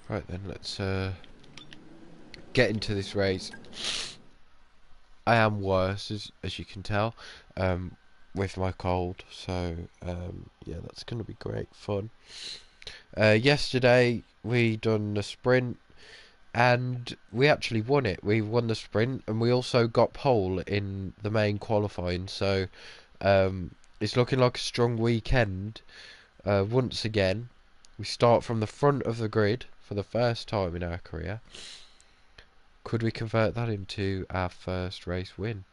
Right then, let's get into this race. I am worse, as you can tell, with my cold. So yeah, that's going to be great fun. Yesterday we done the sprint, and we actually won it. We won the sprint, and we also got pole in the main qualifying. So it's looking like a strong weekend. Once again, we start from the front of the grid for the first time in our career. Could we convert that into our first race win?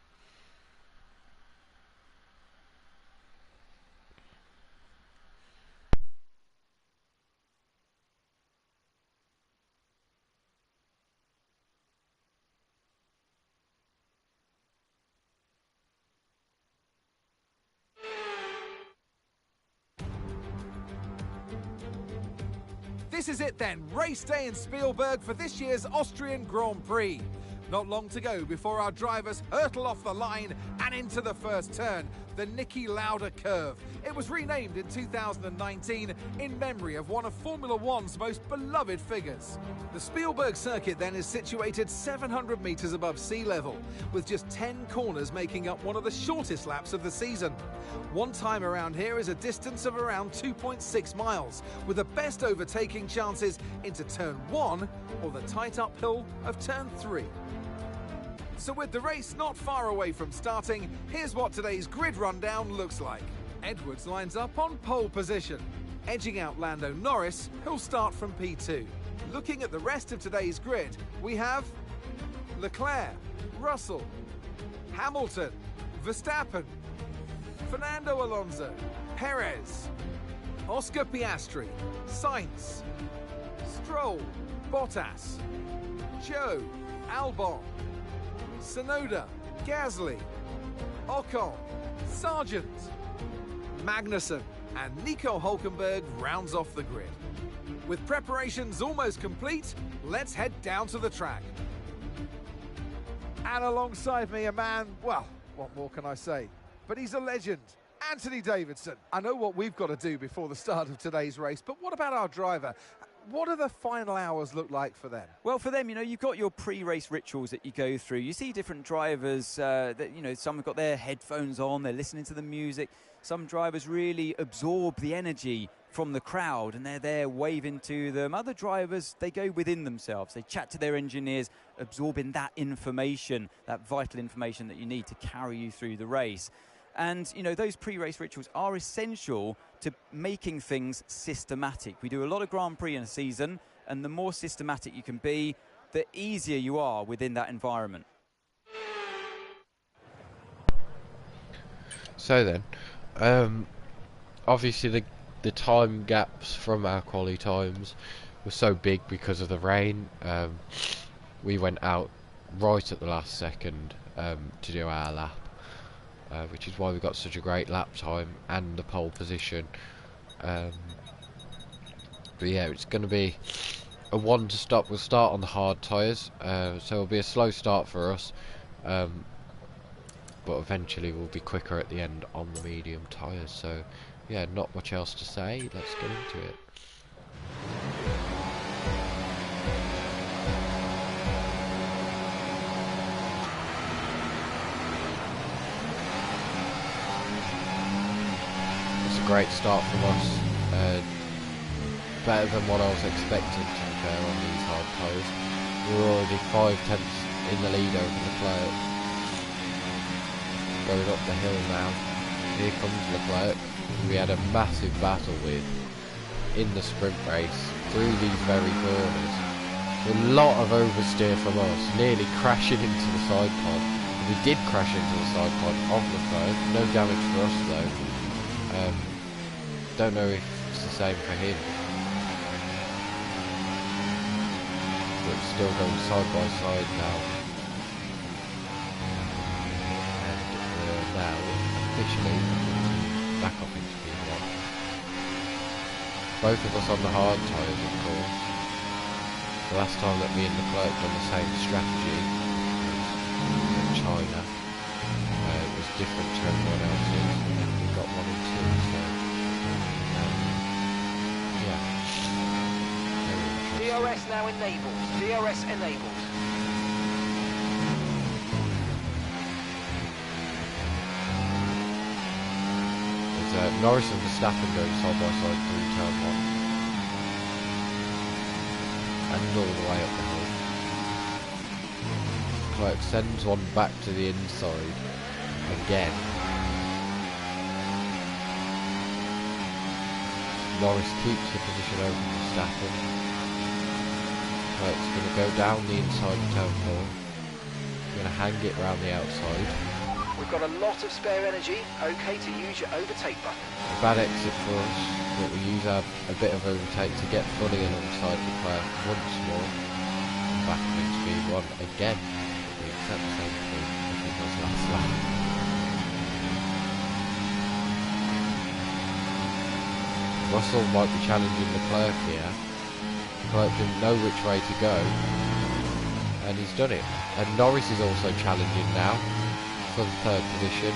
This is it then, race day in Spielberg for this year's Austrian Grand Prix. Not long to go before our drivers hurtle off the line and into the first turn, the Niki Lauda curve. It was renamed in 2019 in memory of one of Formula One's most beloved figures. The Spielberg circuit then is situated 700 metres above sea level, with just 10 corners making up one of the shortest laps of the season. One time around here is a distance of around 2.6 miles, with the best overtaking chances into turn 1 or the tight uphill of turn 3. So with the race not far away from starting, here's what today's grid rundown looks like. Edwards lines up on pole position, edging out Lando Norris, who'll start from P2. Looking at the rest of today's grid, we have Leclerc, Russell, Hamilton, Verstappen, Fernando Alonso, Perez, Oscar Piastri, Sainz, Stroll, Bottas, Zhou, Albon, Tsunoda, Gasly, Ocon, Sargent, Magnussen, and Nico Hulkenberg rounds off the grid. With preparations almost complete, let's head down to the track. And alongside me, a man, well, what more can I say? But he's a legend, Anthony Davidson. I know what we've got to do before the start of today's race, but what about our driver? What do the final hours look like for them? Well, for them, you've got your pre-race rituals that you go through. You see different drivers that, some have got their headphones on, they're listening to the music. Some drivers really absorb the energy from the crowd and they're there waving to them. Other drivers, they go within themselves. They chat to their engineers, absorbing that information, that vital information that you need to carry you through the race. And, those pre-race rituals are essential to making things systematic. We do a lot of Grand Prix in a season, and the more systematic you can be, the easier you are within that environment. So then, obviously the time gaps from our quali times were so big because of the rain. We went out right at the last second to do our lap. Which is why we got such a great lap time and the pole position. But yeah, it's going to be a one to stop. We'll start on the hard tyres, so it'll be a slow start for us. But eventually we'll be quicker at the end on the medium tyres. So yeah, not much else to say. Let's get into it. Great start from us, better than what I was expecting, to be fair, on these hard tyres. We were already 5/10 in the lead over Leclerc. Going up the hill now, here comes Leclerc, who we had a massive battle with in the sprint race through these very corners. A lot of oversteer from us, nearly crashing into the side pod. We did crash into the side pod of Leclerc, no damage for us though. Don't know if it's the same for him. But still going side by side now. And now officially back up into P1. Both of us on the hard tyres, of course. The last time that me and Leclerc done the same strategy was in China. It was different to everyone else's, and we got 1 and 2, so DRS now enabled. DRS enabled. There's Norris and Verstappen going side by side through turn 1. And all the way up the hill. Leclerc sends one back to the inside again. Norris keeps the position over Verstappen. Leclerc's going to go down the inside of turn 4. Going to hang it round the outside. We've got a lot of spare energy. Okay to use your overtake button. A bad exit for us, but we use a bit of overtake to get fully alongside Leclerc once more. Back into V1 again. The exact same thing as it was last lap. Russell might be challenging Leclerc here. Leclerc didn't know which way to go, and he's done it. And Norris is also challenging now for the 3rd position.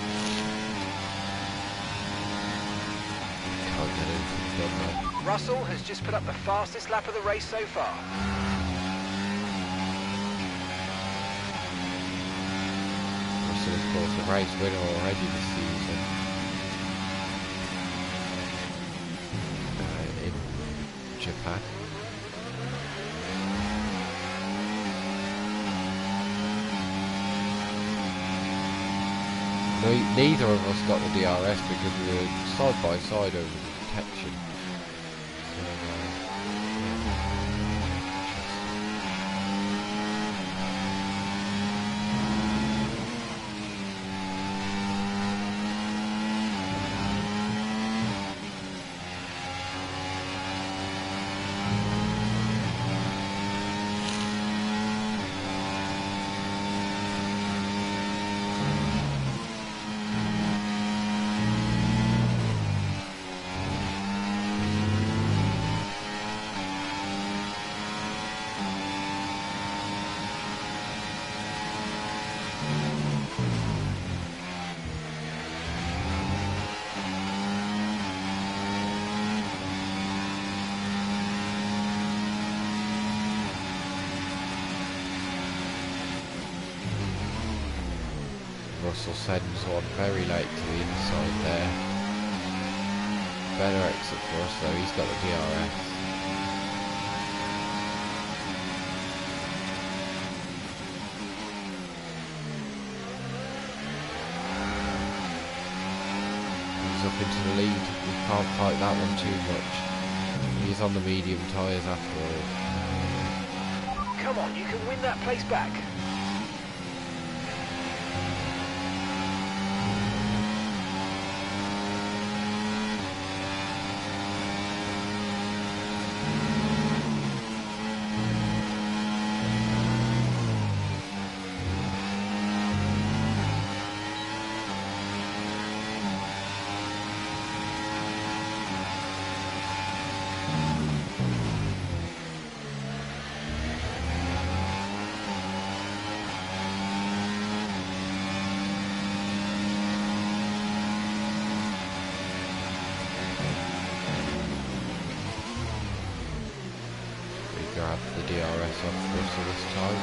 Can't get anything done though. Russell has just put up the fastest lap of the race so far. Russell, of course, a race winner already this season. In Japan. Neither of us got the DRS because we were side by side over the detection. So, Russell sends one very late to the inside there. Better exit for us though, he's got the DRS. He's up into the lead, we can't fight that one too much. He's on the medium tyres after all. Come on, you can win that place back. Grab the DRS off Russell this time.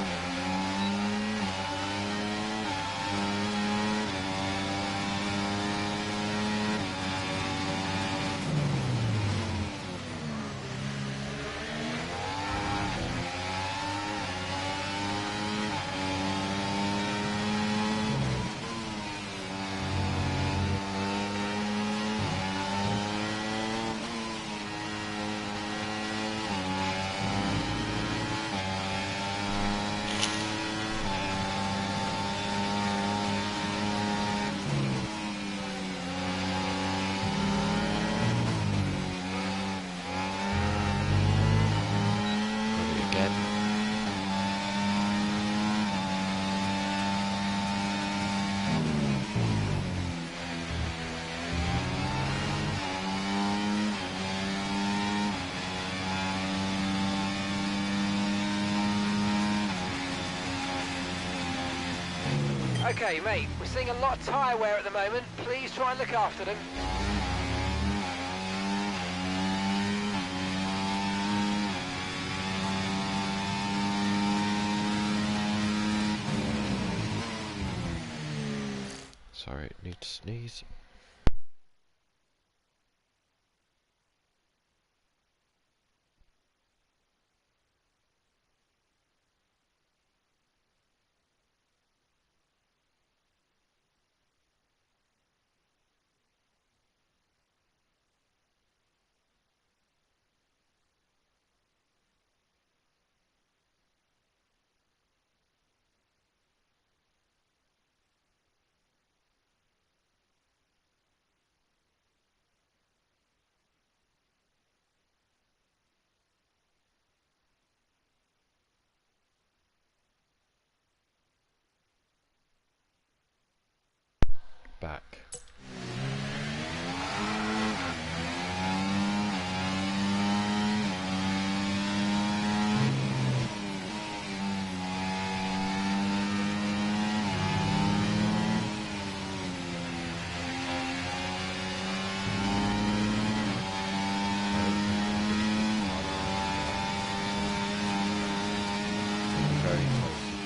Okay, mate, we're seeing a lot of tyre wear at the moment. Please try and look after them. Sorry, need to sneeze. Back. Very close to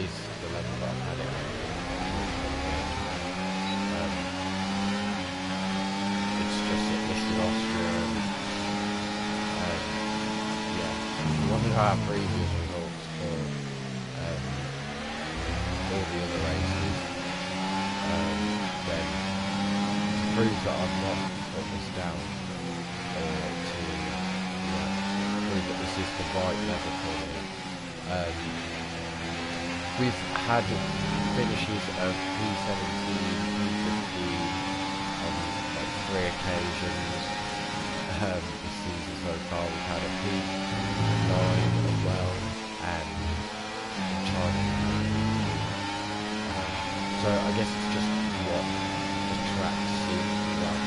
is the level that I've had it at. It's just it listed Austria and yeah, one of our previous results for all the other races, then to prove that I've not put this down to prove that this is the right level for me. We've had finishes of P17, P15 on like 3 occasions this season so far. We've had a P9 as well, and China. So I guess it's just what the track suits. Well,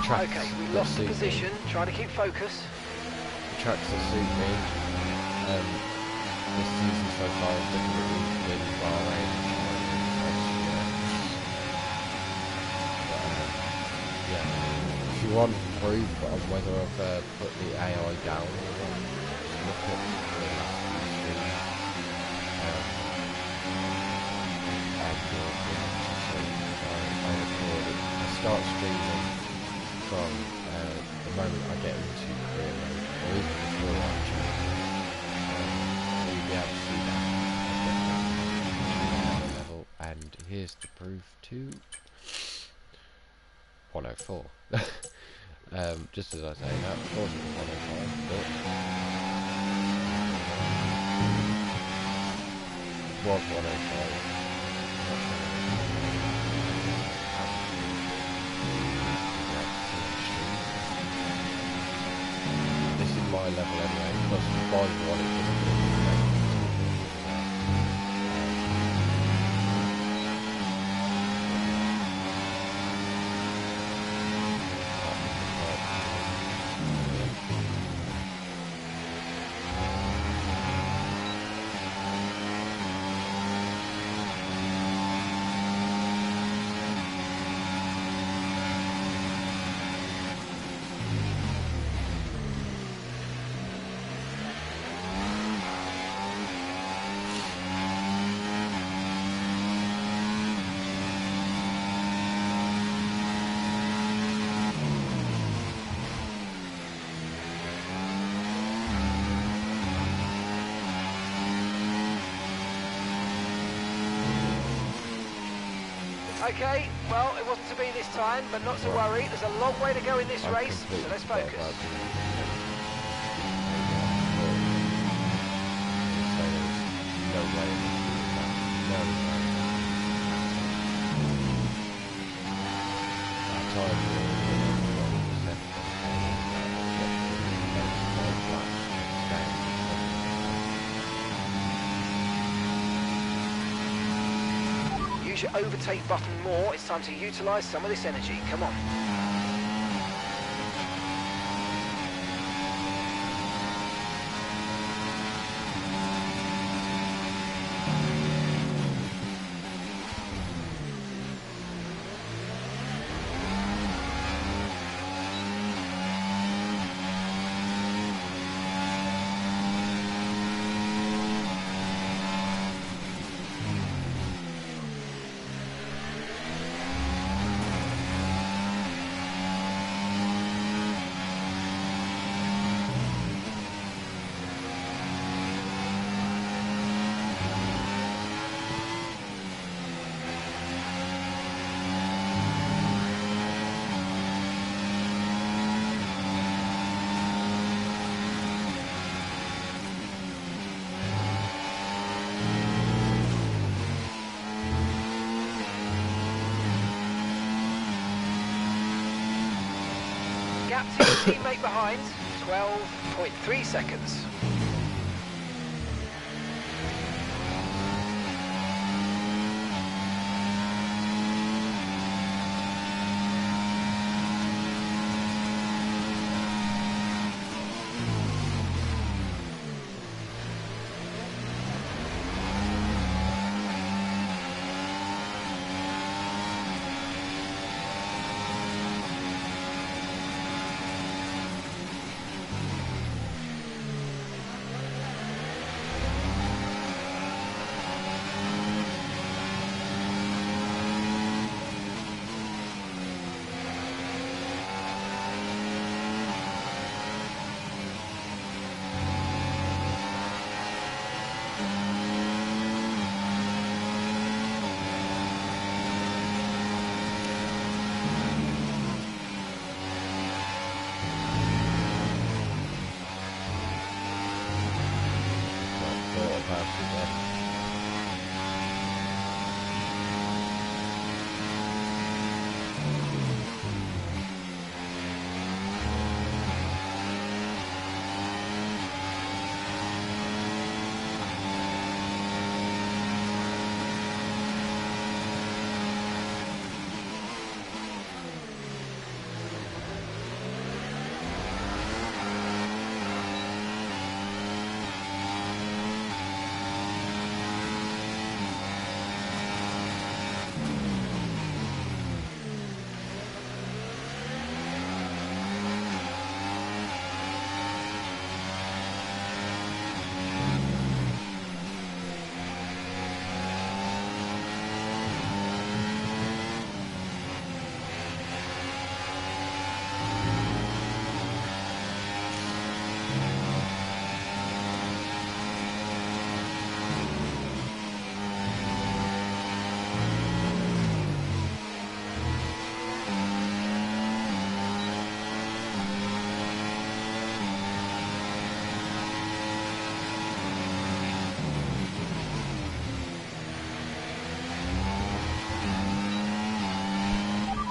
the tracks Okay, we that lost the suit position. me. Try to keep focus. The tracks that suit me. This season so far has definitely been Bahrain and China and Austria. But, yeah, if you want proof on whether I've put the AI down or not, just look at the last few streams. And you'll see. I recorded. I start streaming from the moment I get into career mode, or even before actually. You'll be able to see that level, and here's the proof to 104. Just as I say that, of course it was 105, but it was 105. This is my level anyway, plus by one it doesn't really affect. Okay, well, it wasn't to be this time, but not to worry. There's a long way to go in this I race, so completely let's forgot focus. about the- So there's no way of doing that. No way. That time Use your overtake button more. It's time to utilise some of this energy. Come on. Gap to your teammate behind, 12.3 seconds.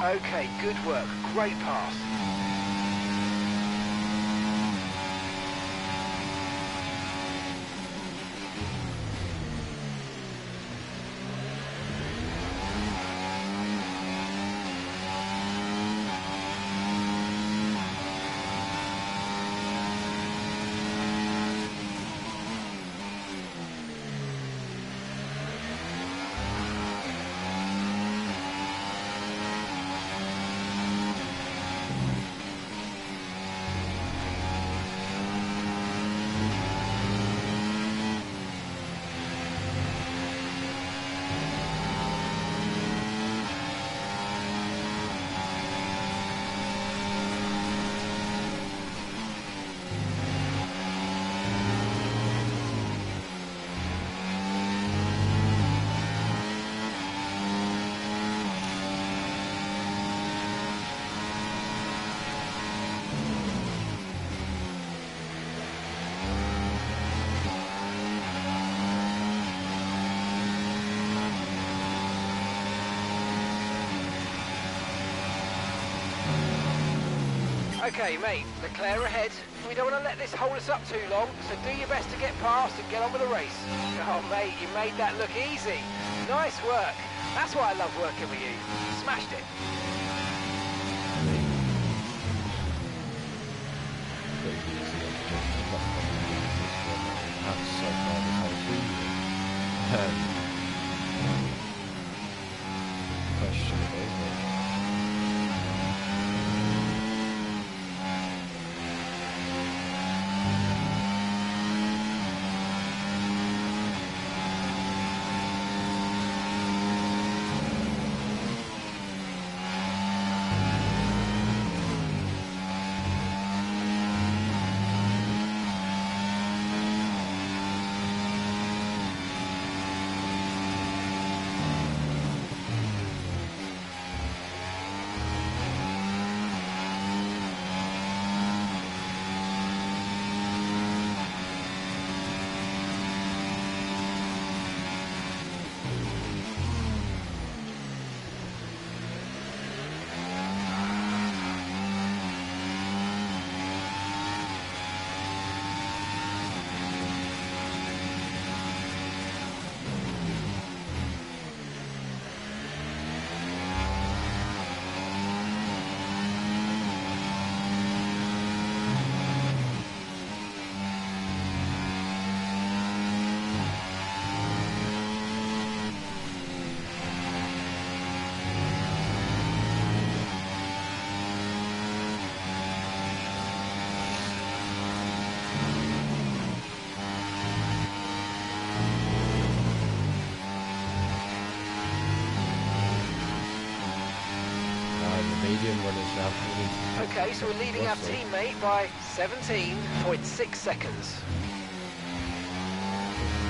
Okay, good work. Great pass. Okay, mate, Leclerc ahead. We don't want to let this hold us up too long, so do your best to get past and get on with the race. Oh, mate, you made that look easy. Nice work. That's why I love working with you. Smashed it. Questionable, but medium runners now coming in. Okay, so we're leading our Russell. teammate by 17.6 seconds.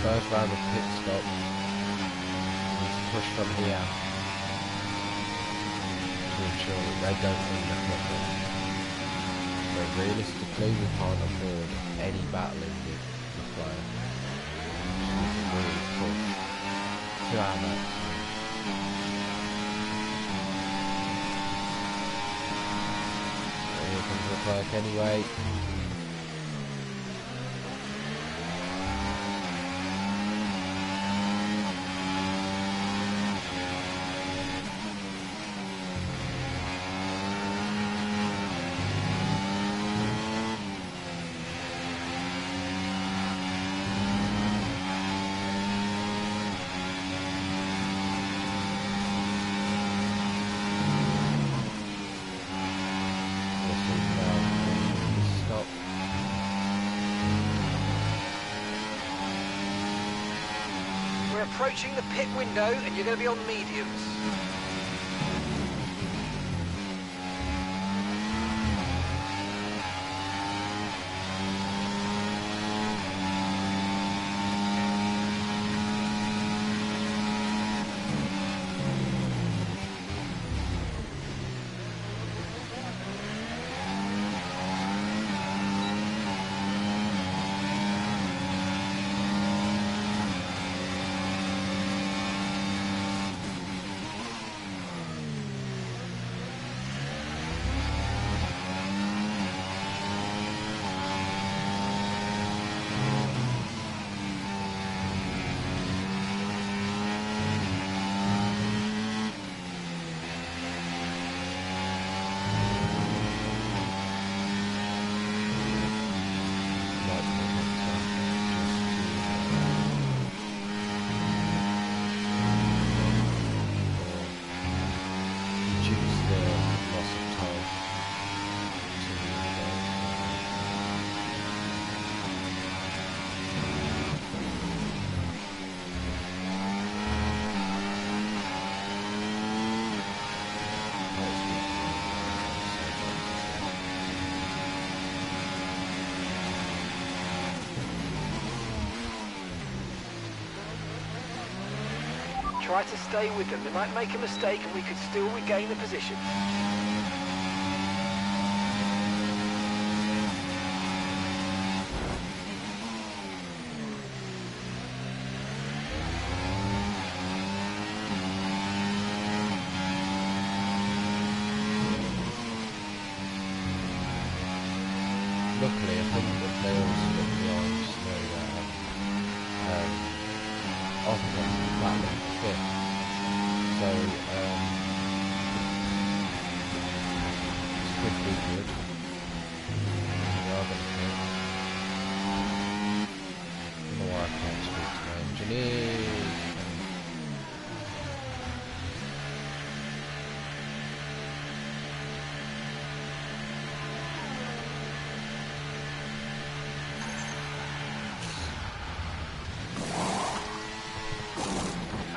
First round of pit stop. He's pushed from here to ensure that they don't undercut them. But realistically, we can't afford any battling with the player. We can really push to our max. Here comes Leclerc anyway. Stop. We're approaching the pit window and you're going to be on mediums. Try to stay with them. They might make a mistake and we could still regain the position. off that little bit. So this could be good. We are going to hit. I don't know why I can't speak to my engineers.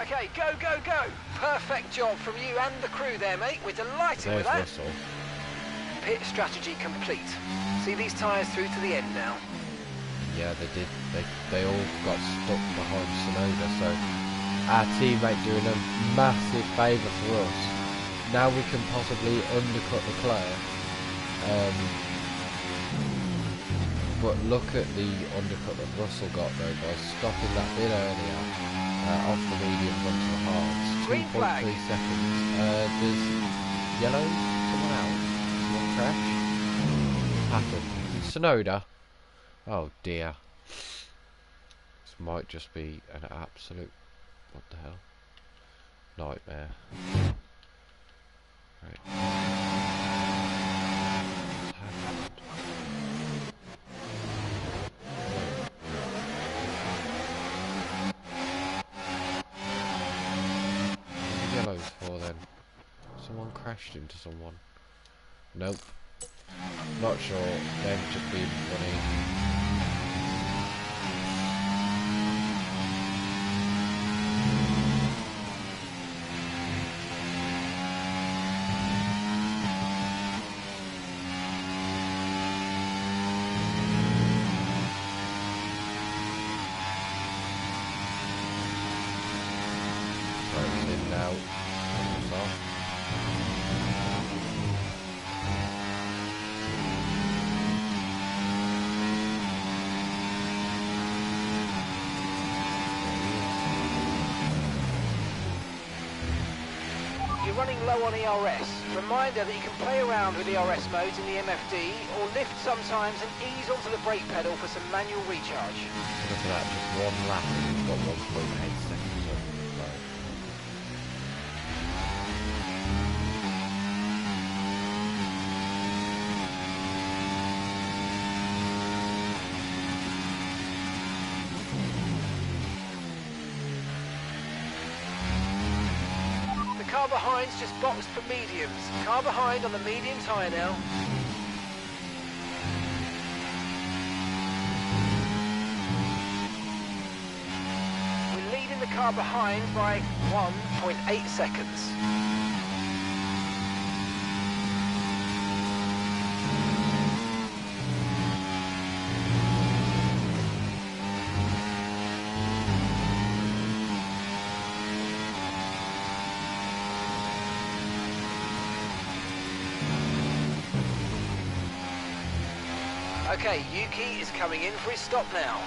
Okay, go, go, go! Perfect job from you and the crew there, mate. We're delighted with There's that. Russell. Pit strategy complete. See these tyres through to the end now. Yeah, they did. They all got stuck behind Sonoda, so our teammate doing a massive favour for us. Now we can possibly undercut Leclerc. But look at the undercut that Russell got though by stopping that bit earlier off the mediums onto the hards. Green flag. 2.3 seconds. There's yellow. Someone else. Someone crash. Happened. Sonoda. Oh dear. This might just be an absolute, what the hell, nightmare. Right. What's happened? What are the yellows for then? Someone crashed into someone. Nope. Not sure. They've just been funny. Right, in now. It's off. You're running low on ERS. Reminder that you can play around with ERS modes in the MFD or lift sometimes and ease onto the brake pedal for some manual recharge. Look at that, just one lap and we've got 1.8 seconds on. Right. The car behind's just boxed for mediums. Car behind on the medium tyre now. We're leading the car behind by 1.8 seconds. Okay, Yuki is coming in for his stop now.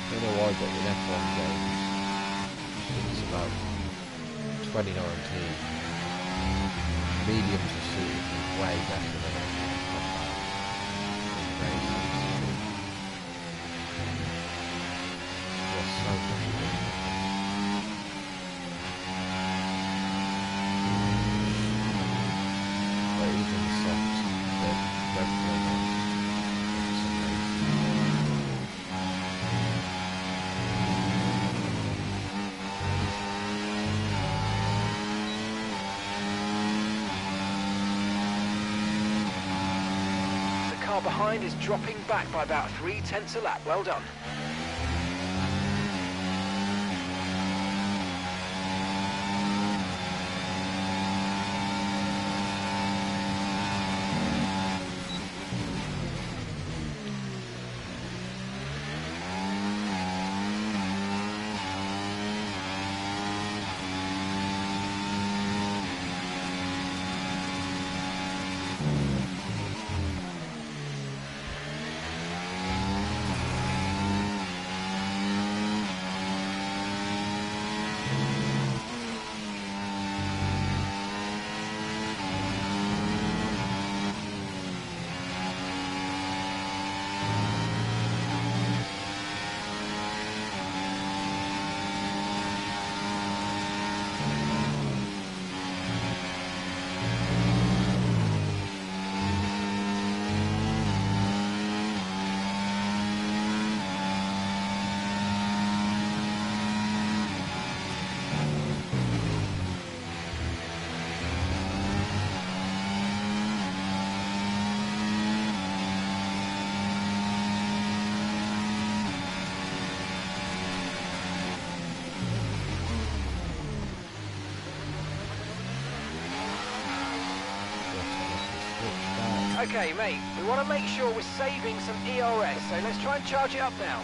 I don't know why, but in F1 games, since about 2019, mediums are suited way better than combat in races. Just so much better. But even the softs, they're very nice for some reason. The car behind is dropping back by about 0.3 a lap. Well done. Okay, mate, we want to make sure we're saving some ERS, so let's try and charge it up now.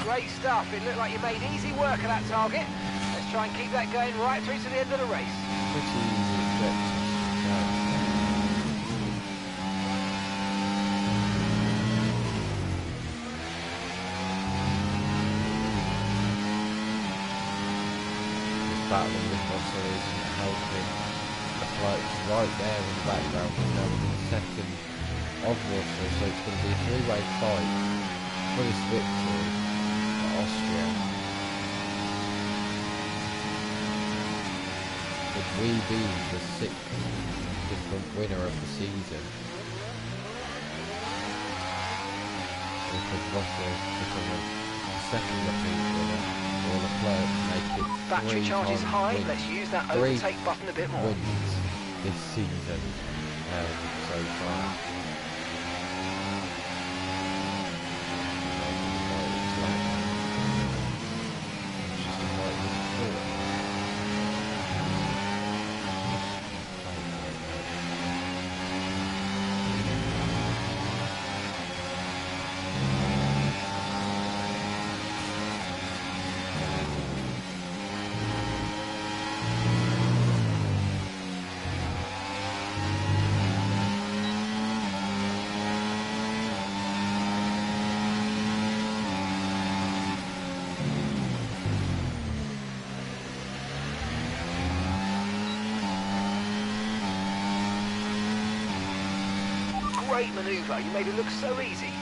Great stuff. It looked like you made easy work of that target. Let's try and keep that going right through to the end of the race. Pretty easy objectives. Battling with Russell isn't helping. The flight's right there in the background. We're now within a second of Russell, so it's going to be a three-way fight for this victory for Austria. With we being the 6th different winner of the season. Because Russell become a second repeat winner, or Leclerc make it Battery charge is high. wins. Let's use that Three overtake button a bit more. wins this season so far. Great manoeuvre. You made it look so easy.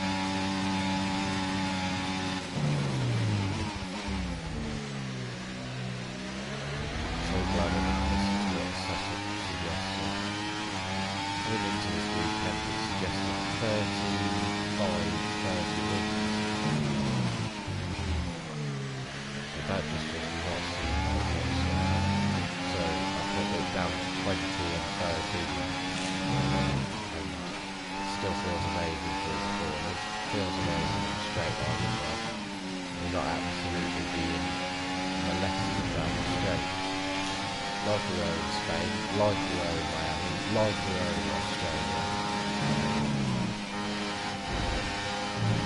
So glad I didn't listen to what Sussex suggested. Coming into this weekend, it suggested 30 wins. But that just was not seem like whatsoever. So I put it down to 20 and 30. Still feels amazing through the corners. Feels amazing in the straight line as well. We're not absolutely being molested down the straight. Like we were in Spain, like we were in Miami, like we were in Australia.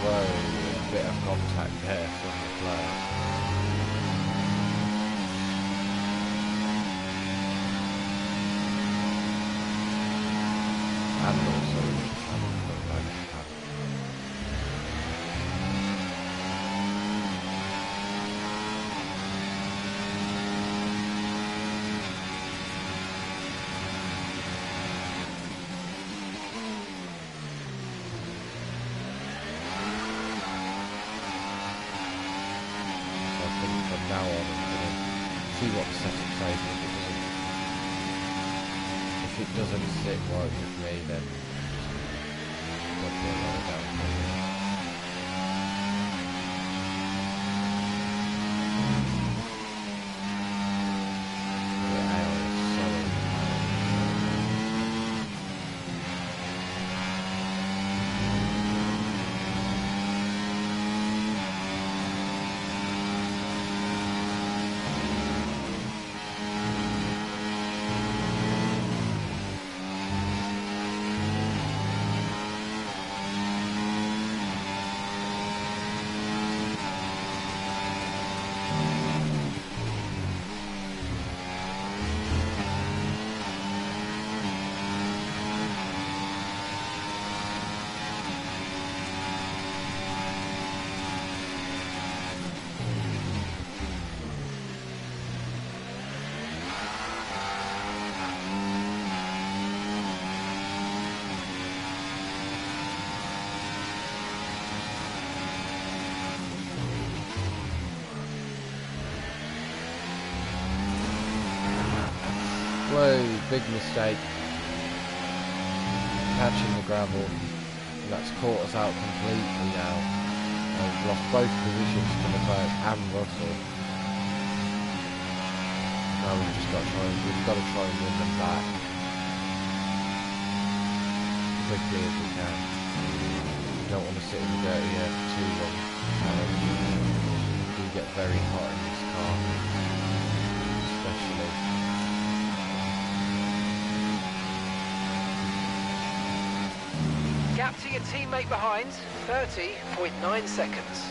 Whoa, a bit of contact there from the player. And also, from now on, I'm going to see what the setup says. If it doesn't sit right with me, then I'll be a lot of doubt. Whoa, big mistake. Catching the gravel. And that's caught us out completely now. We've lost both positions to Leclerc and Russell. Now we've got to try and win them back quickly as we can. We don't want to sit in the dirty air for too long. We get very hot in this car, especially. Gap to your teammate behind, 30.9 seconds.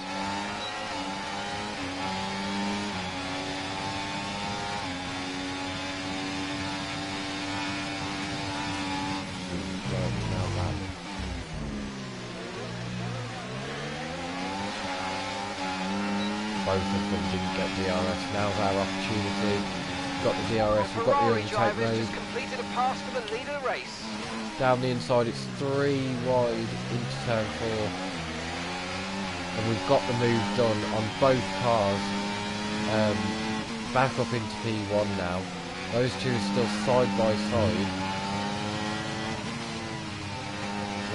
Both of them didn't get DRS. Now's our opportunity. We've got the DRS, we've got the Ferrari overtake drivers mode. just completed a pass for the lead of the race. Down the inside, it's 3 wide into turn 4. And we've got the move done on both cars. Back up into P1 now. Those two are still side by side.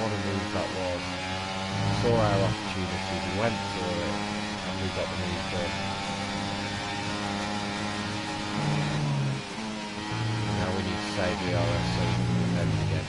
What a move that was. Saw our opportunity, we went for it, and we got the move done. Now we need to save the RS so we can defend again.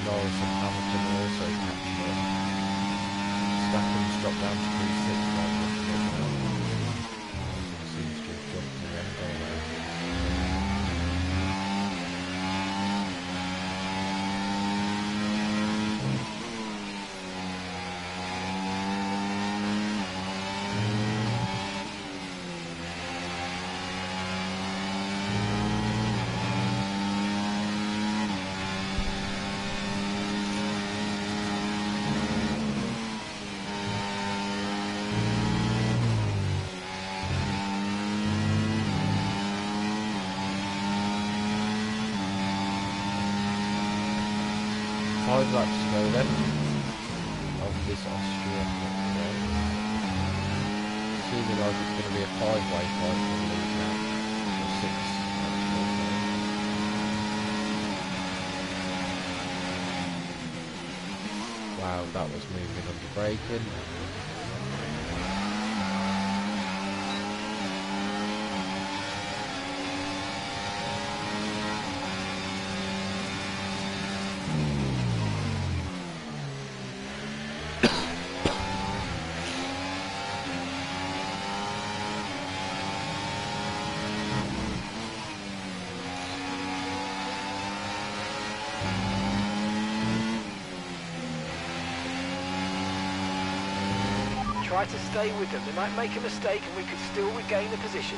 Norris and Hamilton are also catching up. Verstappen's dropped down to P6 by the looks of it now. Hamilton seems to have jumped to the end already. Five laps to go then of this Austrian race. Seeming like it's going to be a 5-way fight for the lead now. Or 6 actually. Wow, that was moving under braking. Try to stay with them. They might make a mistake and we could still regain the position.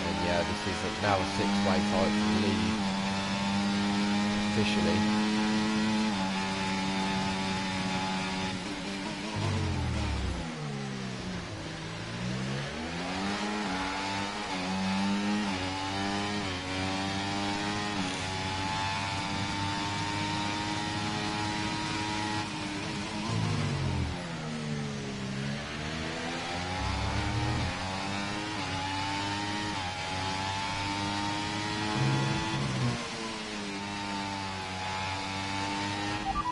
And yeah, this this is now a 6-way fight for the lead officially.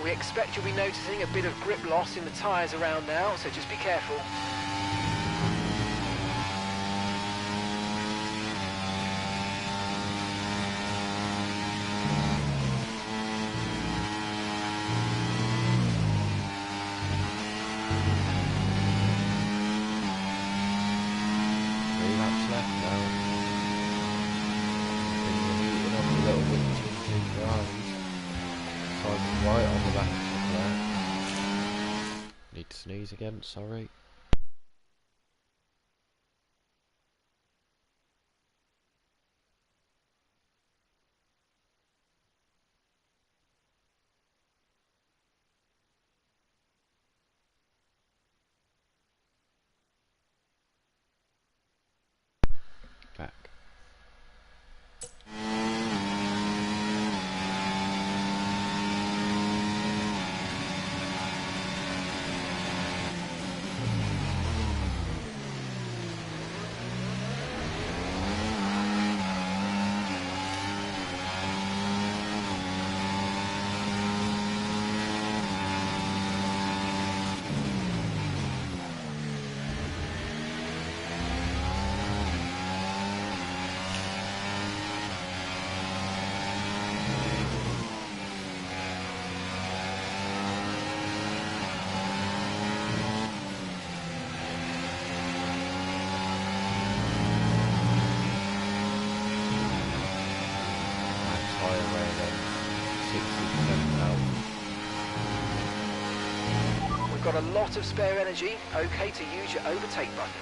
We expect you'll be noticing a bit of grip loss in the tyres around now, so just be careful. Right on the back of there. Need to sneeze again, sorry. Back. We've got a lot of spare energy, okay to use your overtake button.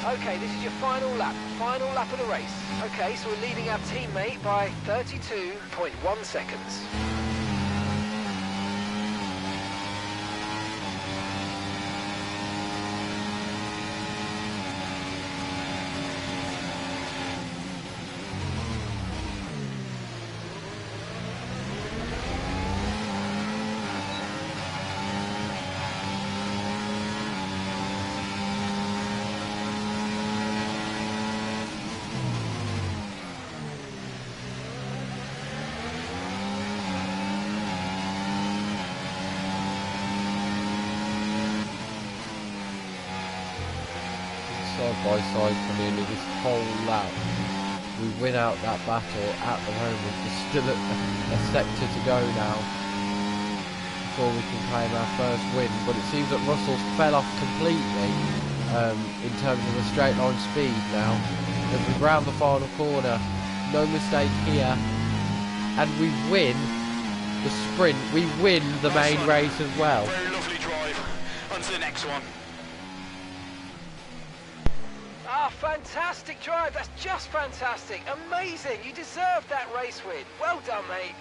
Okay, this is your final lap of the race. Okay, so we're leading our teammate by 32.1 seconds. Side by side for nearly this whole lap. We win out that battle at the moment. There's still a sector to go now before we can claim our first win, but it seems that Russell fell off completely in terms of the straight line speed now. As we round the final corner, no mistake here, and we win the sprint. We win the main race as well. Very lovely drive. On to the next one. Ah, fantastic drive. That's just fantastic. Amazing. You deserved that race win. Well done, mate.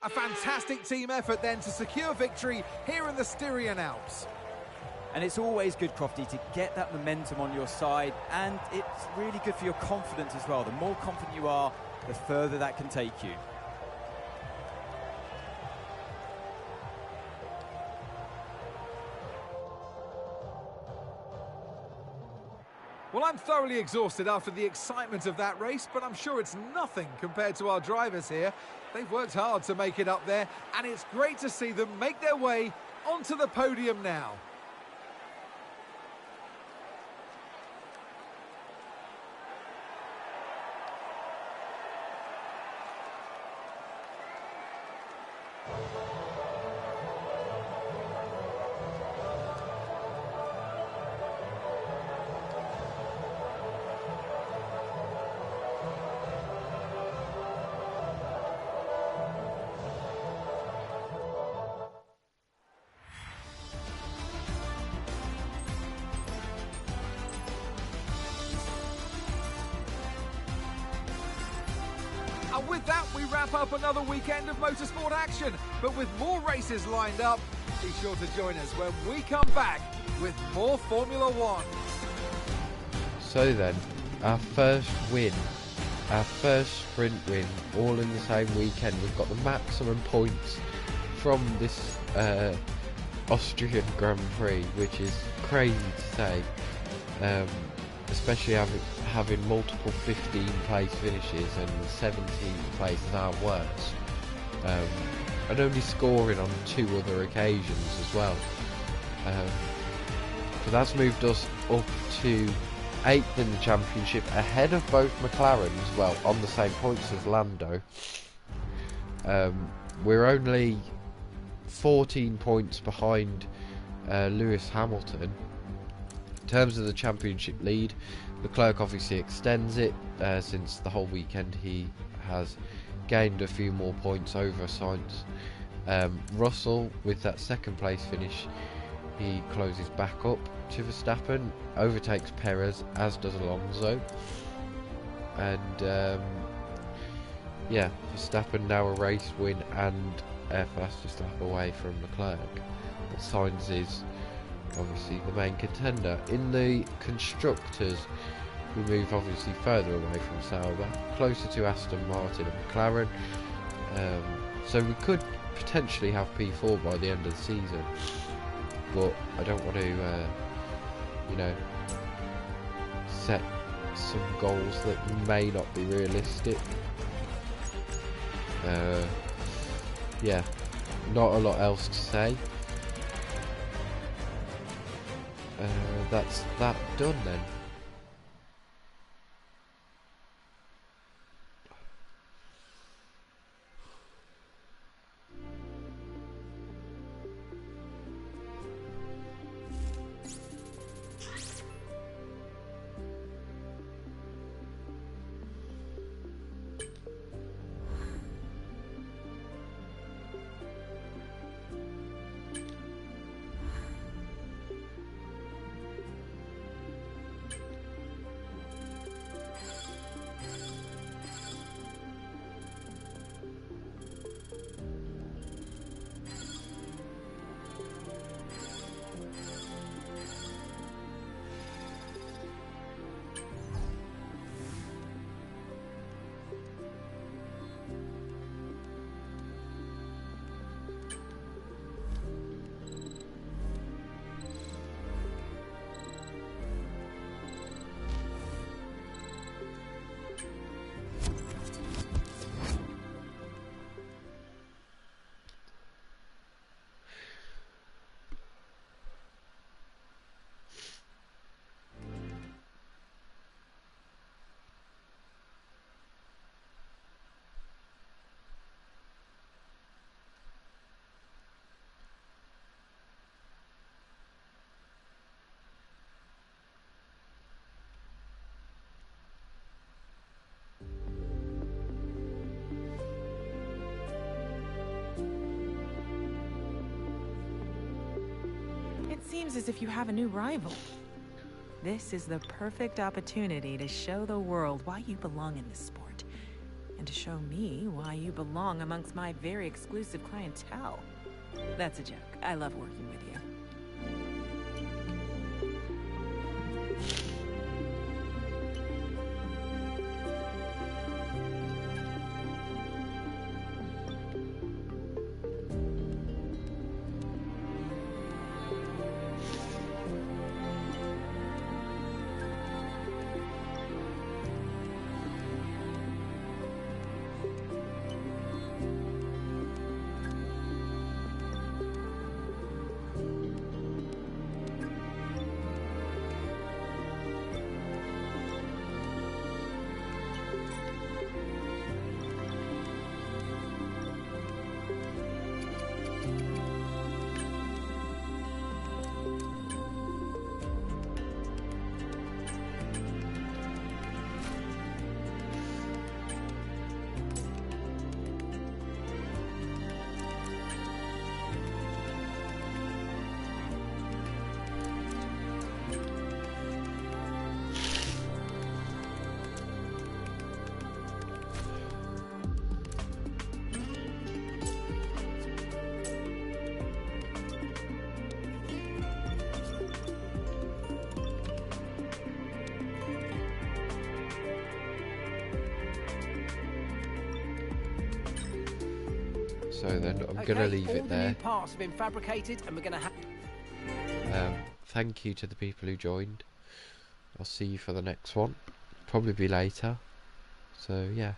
A fantastic team effort then to secure victory here in the Styrian Alps. And it's always good, Crofty, to get that momentum on your side, and it's really good for your confidence as well. The more confident you are, the further that can take you. Well, I'm thoroughly exhausted after the excitement of that race, but I'm sure it's nothing compared to our drivers here. They've worked hard to make it up there, and it's great to see them make their way onto the podium now. And with that, we wrap up another weekend of motorsport action. But with more races lined up, be sure to join us when we come back with more Formula One. So then, our first win, our first sprint win, all in the same weekend. We've got the maximum points from this Austrian Grand Prix, which is crazy to say, especially having multiple 15th place finishes and 17th place is our worst, and only scoring on 2 other occasions as well. So that's moved us up to 8th in the championship, ahead of both McLarens, well, on the same points as Lando. We're only 14 points behind Lewis Hamilton. In terms of the championship lead, Leclerc obviously extends it, since the whole weekend he has gained a few more points over Sainz. Russell, with that 2nd place finish, he closes back up to Verstappen, overtakes Perez, as does Alonso, and yeah, Verstappen now a race win and a fastest lap away from Leclerc, but Sainz is obviously the main contender. In the constructors, we move obviously further away from Sauber, closer to Aston Martin and McLaren, so we could potentially have P4 by the end of the season, but I don't want to you know, set some goals that may not be realistic. Yeah, not a lot else to say. That's that done then. It seems as if you have a new rival. This is the perfect opportunity to show the world why you belong in this sport. and to show me why you belong amongst my very exclusive clientele. That's a joke. I love working with you. So then I'm gonna leave all it the new there. parts have been fabricated, and we're gonna have. Thank you to the people who joined. I'll see you for the next one. Probably be later. So yeah.